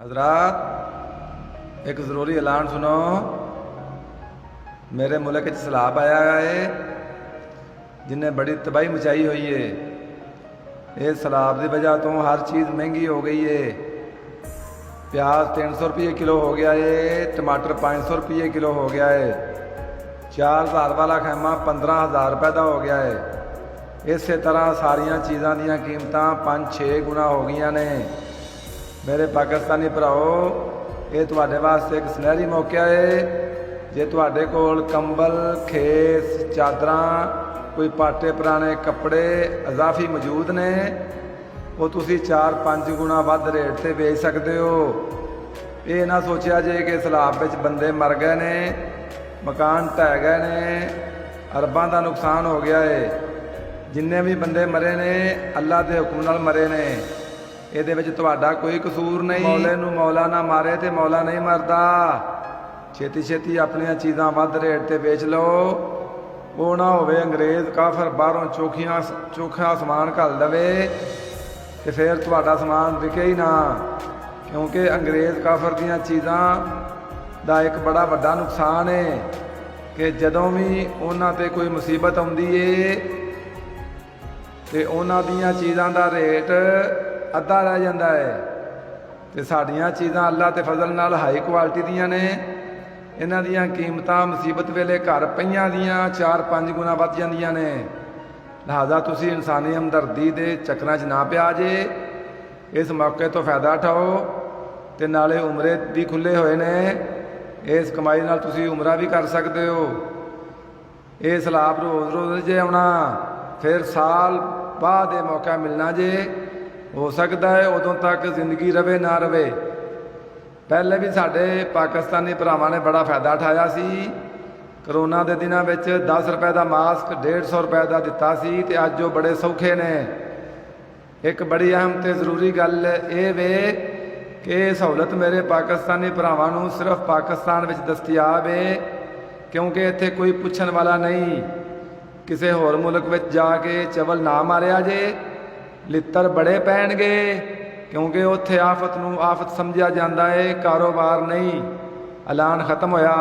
हजरात एक ज़रूरी ऐलान सुनो। मेरे मुल्क च सैलाब आया है जिन्हें बड़ी तबाही मचाई हुई है। ये सैलाब की वजह तो हर चीज़ महंगी हो गई है। प्याज 300 रुपये किलो हो गया है, टमाटर 500 रुपये किलो हो गया है, 4000 वाला खैमा 15,000 रुपये का हो गया है। इस तरह सारिया चीज़ों दी कीमत 5-6 गुना हो गई ने। मेरे पाकिस्तानी भराओ, ये तुहाडे वास्ते एक सुनहरी मौका है। जे तुहाडे कोल कंबल, खेस, चादरां, कोई पाटे पुराने कपड़े अजाफी मौजूद ने, वो तुसी 4-5 गुना वध रेट से बेच सकते हो। ये ना सोचा जे कि सैलाब विच बंदे मर गए ने, मकान ढह गए ने, अरबां का नुकसान हो गया है। जिन्ने भी बंदे मरे ने अल्लाह के हुक्म नाल मरे ने। ਇਹਦੇ ਵਿੱਚ ਤੁਹਾਡਾ कोई कसूर नहीं। मौले नूं मौला ना मारे तो मौला नहीं मरदा। छेती छेती अपनियां चीज़ां वध रेट ते बेच लो। वो ना होवे अंग्रेज़ काफर बाहरों चोखा समान घल दवे तो फिर तुहाडा समान विके ही ना। क्योंकि अंग्रेज़ काफर दीयां चीज़ां दा एक बड़ा वड्डा नुकसान है कि जदों भी उन्हां ते कोई मुसीबत आउंदी है तो उन्हां दीयां चीज़ां दा रेट अद्धा रह जाता है। तो साड़ियाँ चीज़ां अल्लाह के फजल नाल हाई क्वालिटी दियां ने। इन्हां दियां कीमतां मुसीबत वेले घर पईयां दियां 4-5 गुना वध जांदियां ने। लिहाजा तुसी इंसानी हमदर्दी के चक्करां च ना पिया जे। इस मौके तो फायदा उठाओ तो नाले उमरे भी खुले हुए ने। इस कमाई नाल तुसी उमरा भी कर सकते हो। ये सैलाब रोज़ रोज़ जे आउणा, फिर साल बाद ये मौका मिलना जे। हो सकता है उदों तक जिंदगी रवे ना रवे। पहले भी साढ़े पाकिस्तानी भरावां ने बड़ा फायदा उठाया सी। करोना के दिनों में 10 रुपए का मास्क 150 रुपए का दिता सी ते अज वो बड़े सौखे ने। एक बड़ी अहम तो जरूरी गल ये वे कि सहूलत मेरे पाकिस्तानी भरावां नूं सिर्फ पाकिस्तान में दस्तियाब है, क्योंकि इत्थे कोई पुछण वाला नहीं। किसी होर मुल्क में जाके चवल ना मारिया जे, लित्तर बड़े पैणगे, क्योंकि उत्थे आफत नूं आफत समझिया जाता है, कारोबार नहीं। ऐलान खत्म होया।